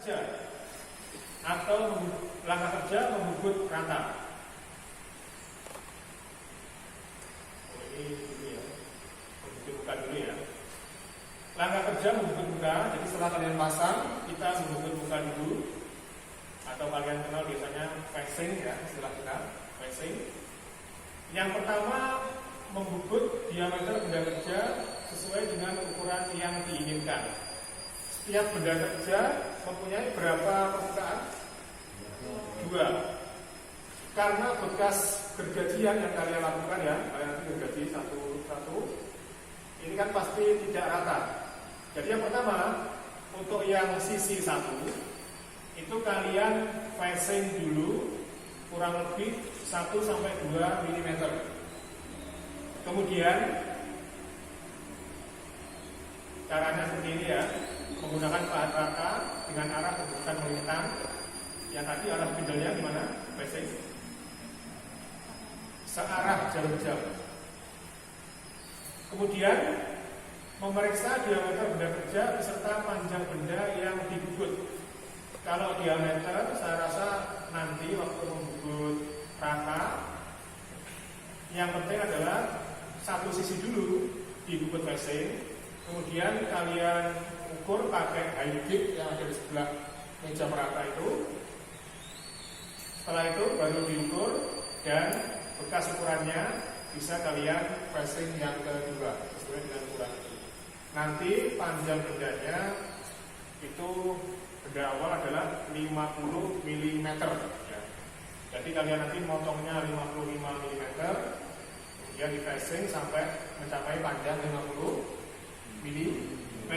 kerja atau langkah kerja membubut rata. Ini ya, membubut muka dulu ya. Langkah kerja membubut muka. Jadi setelah kalian pasang, kita membubut muka dulu. Atau kalian kenal biasanya waxing ya, istilah kita waxing. Yang pertama, membubut diameter benda kerja sesuai dengan ukuran yang diinginkan. Setiap benda kerja mempunyai berapa permukaan? 2. Karena bekas gergajian yang kalian lakukan ya, kalian nanti gergaji satu-satu, ini kan pasti tidak rata. Jadi yang pertama, untuk yang sisi 1 itu kalian facing dulu kurang lebih 1-2 mm. Kemudian caranya seperti ini ya, menggunakan bahan rata dengan arah pembukaan melintang. Yang tadi arah spindle-nya gimana? Facing searah jarum jam. Kemudian memeriksa diameter benda kerja beserta panjang benda yang dibubut. Kalau diameter, saya rasa nanti waktu membubut rata, yang penting adalah satu sisi dulu dibubut facing, kemudian kalian ukur pakai high bit yang ada di sebelah meja merata itu. Setelah itu baru diukur dan bekas ukurannya bisa kalian facing yang kedua sesuai dengan ukuran itu. Nanti panjang bendanya itu benda awal adalah 50 mm ya. Jadi kalian nanti motongnya 55 mm, kemudian di facing sampai mencapai panjang 50 mm.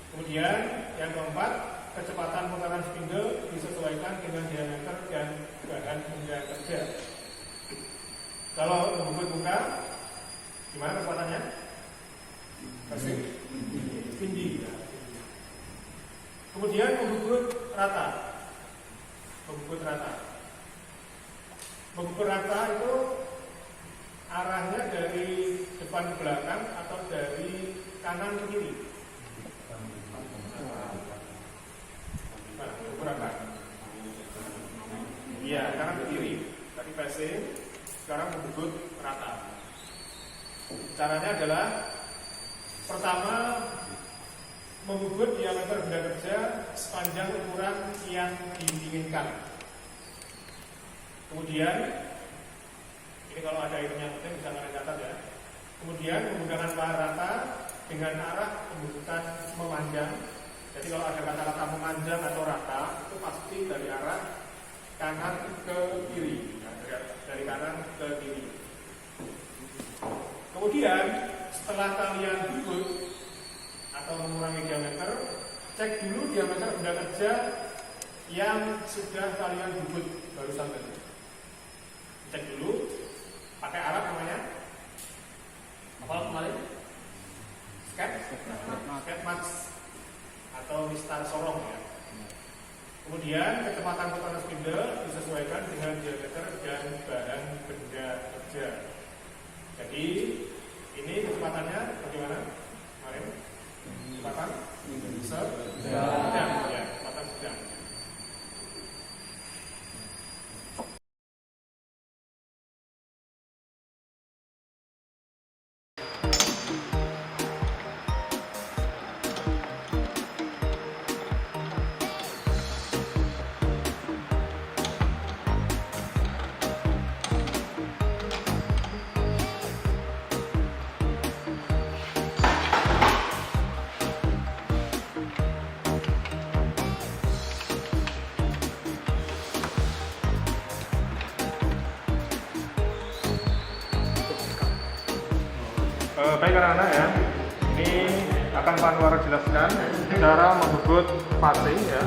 Kemudian yang keempat, kecepatan putaran spindle disesuaikan dengan diameter dan bahan benda kerja. Kalau membubut muka, gimana kecepatannya? Facing tinggi ya. Kemudian membubut rata. Membubut rata itu arahnya dari depan ke belakang atau dari kanan ke kiri. Membubut rata. Iya, kanan ke kiri. Tadi facing, sekarang membubut rata. Caranya adalah pertama, membubut diameter benda kerja sepanjang ukuran yang diinginkan. Kemudian, ini kalau ada itunya penting bisa kalian catat ya. Kemudian menggunakan bahan rata dengan arah pembubutan memanjang. Jadi kalau ada kata-kata memanjang atau rata, itu pasti dari arah kanan ke kiri. Nah, dari kanan ke kiri. Kemudian, setelah kalian bubut atau mengurangi diameter, cek dulu diameter benda kerja yang sudah kalian bubut barusan tadi. Cek dulu, pakai alat namanya apa kemarin? Sketch max atau mistar sorong ya. Kemudian kecepatan putaran spindle disesuaikan dengan diameter dan bahan benda kerja. Jadi ini kecepatannya bagaimana kemarin? Kecepatan sedang ya, kecepatan sedang. Baik anak-anak ya, ini akan Pak Anwar jelaskan cara membubut facing ya.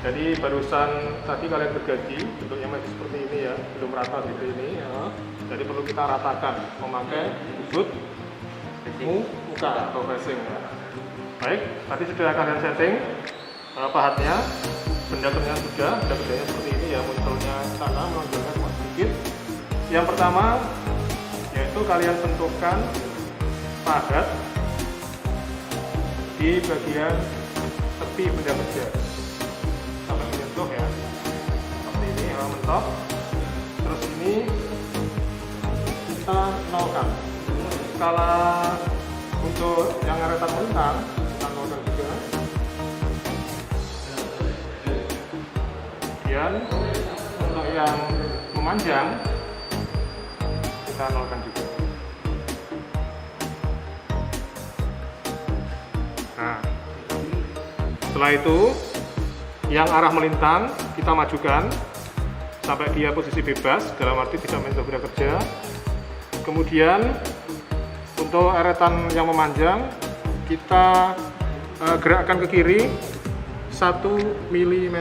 Jadi barusan tadi kalian gergaji, bentuknya masih seperti ini ya, belum rata seperti ini ya. Jadi perlu kita ratakan memakai bubut muka atau facing ya. Baik, tadi sudah kalian setting pahatnya, benda kerjanya sudah, benda kerjanya seperti ini ya, munculnya sana, menonjolnya cuma sedikit. Yang pertama yaitu kalian tentukan pahat di bagian tepi benda kerja sampai menyentuh ya, seperti ini ya, mentok. Terus ini kita nolkan. Kalau untuk yang eretan melintang kita nolkan juga. Kemudian untuk yang memanjang kita nolkan juga. Nah, setelah itu yang arah melintang kita majukan sampai dia posisi bebas, dalam arti tidak menyentuh benda kerja. Kemudian untuk eretan yang memanjang kita gerakkan ke kiri 1 mm.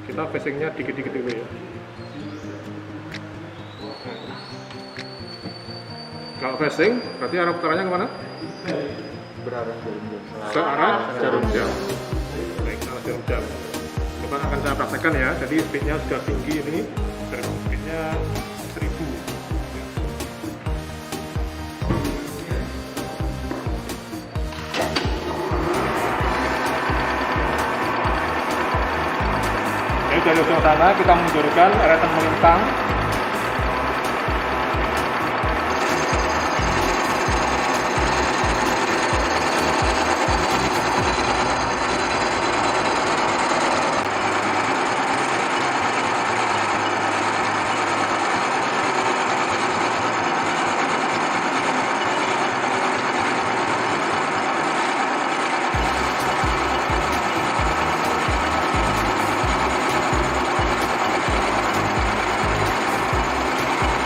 Kita facingnya dikit-dikit dulu ya. Kalau facing berarti arah putarannya kemana? Berarah jarum jam. Ke arah jarum jam. Baik, arah jarum jam. Coba akan saya praktekkan ya. Jadi speednya sudah tinggi ini. Speednya 1000. Jadi dari ujung sana kita mundurkan eretan melintang.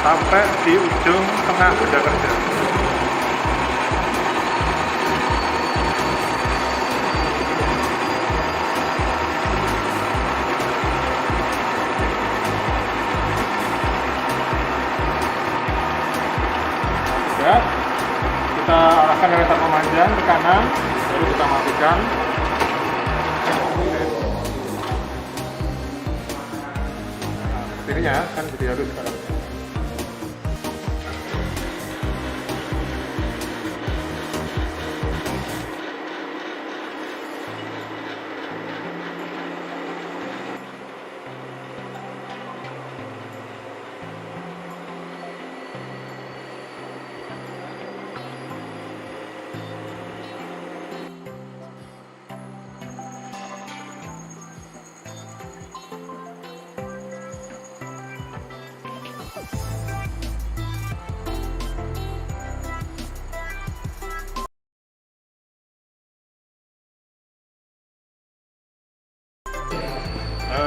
Sampai di ujung tengah benda kerja. Ya, kita arahkan eretan memanjang ke kanan, baru kita matikan. Nah, seperti ini ya, kan jadi halus sekarang.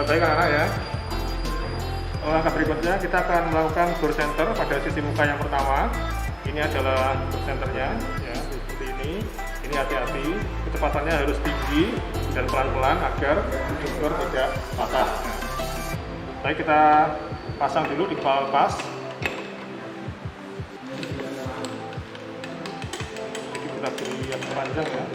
Baik anak-anak ya, langkah berikutnya kita akan melakukan bore center pada sisi muka yang pertama. Ini adalah bore centernya ya, seperti ini. Ini hati-hati, kecepatannya harus tinggi dan pelan-pelan agar bor tidak patah. Baik, kita pasang dulu di kepala lepas. Jadi kita beri yang panjang ya.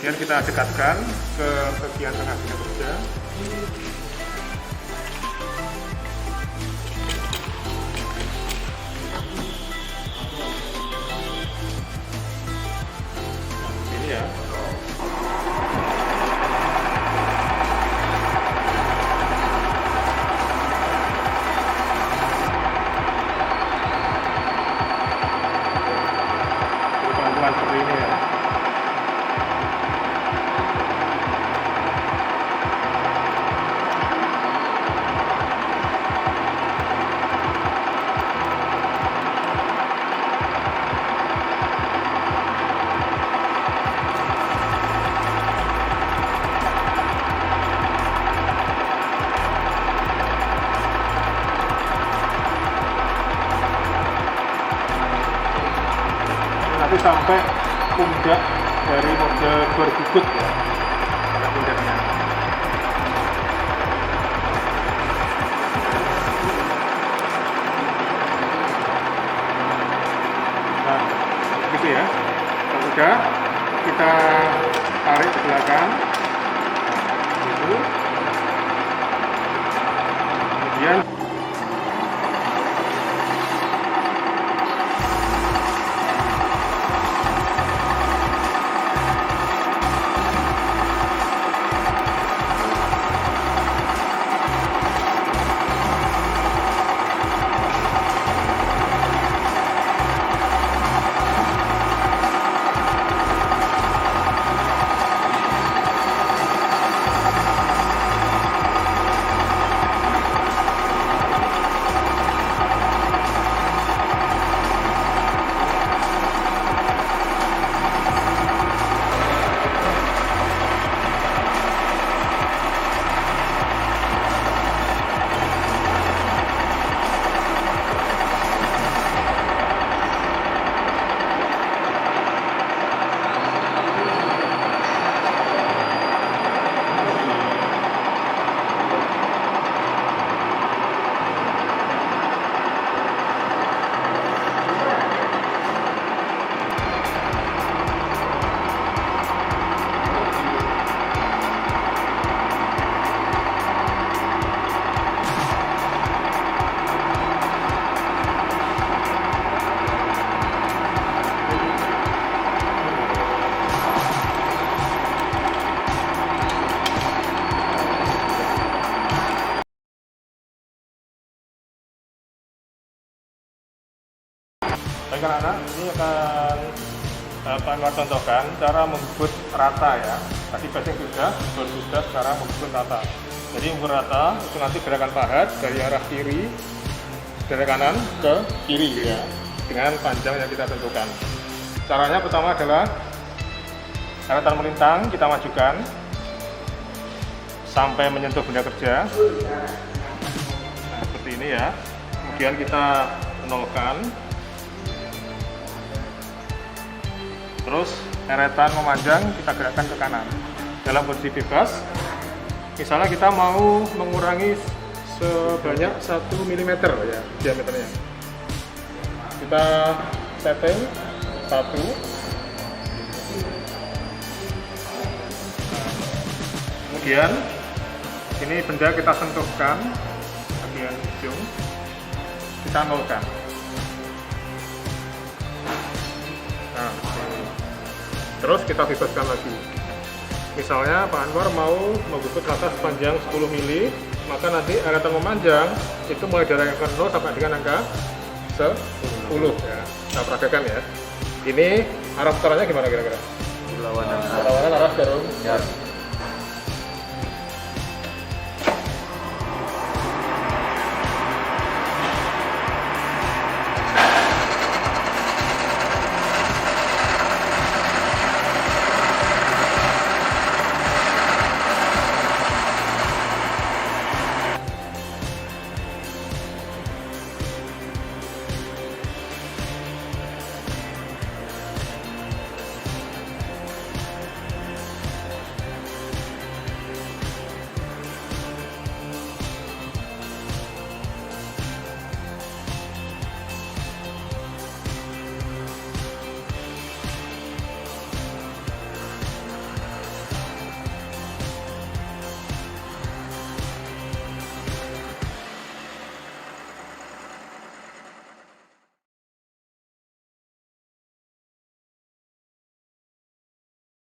Kemudian kita dekatkan ke bagian tengah benda kerja. Ini ya. Pelan-pelan seperti ini ya. Sampai pundak dari model bergugut ya, pada pundaknya. Nah, gitu ya. Kalau sudah, kita tarik ke belakang. Gitu. Kemudian baik anak-anak, ini akan contohkan cara membubut rata ya. Tadi basing sudah cara membubut rata. Jadi membubut rata itu nanti gerakan pahat dari arah kiri dari kanan ke kiri ya, dengan panjang yang kita tentukan. Caranya pertama adalah eretan melintang kita majukan sampai menyentuh benda kerja. Nah, seperti ini ya. Kemudian kita nolkan. Terus eretan memanjang kita gerakkan ke kanan dalam posisi bebas. Misalnya kita mau mengurangi sebanyak 1 mm ya diameternya. Kita setting 1. Kemudian ini benda kita sentuhkan bagian ujung, kita nolkan. Nah, terus kita bebaskan lagi. Misalnya Pak Anwar mau membubut rata sepanjang 10 mili, maka nanti eretan memanjang itu mulai dari angka 0 sampai dengan angka 10 ya. Kita peragakan ya. Ini arah putarannya gimana kira-kira? Berlawanan.